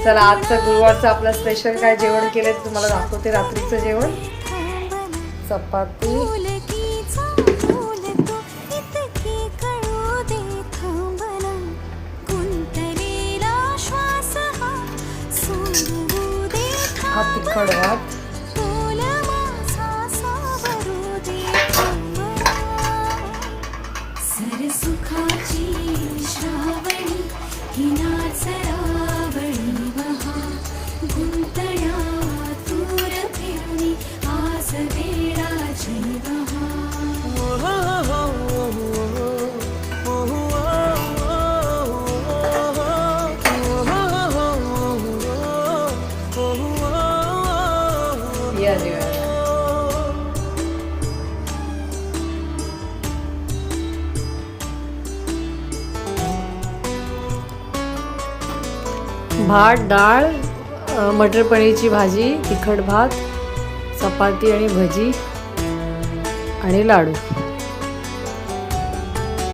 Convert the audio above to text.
चला आजचा गुरुवारचा आपला स्पेशल काय जेवण केलं ते तुम्हाला दाखवते. रात्रीचं जेवण चपाती, हा तिखट भात, या जेवण भात, डाळ, मटर पनीरची भाजी, तिखट भात, चपाती आणि भजी आणि लाडू.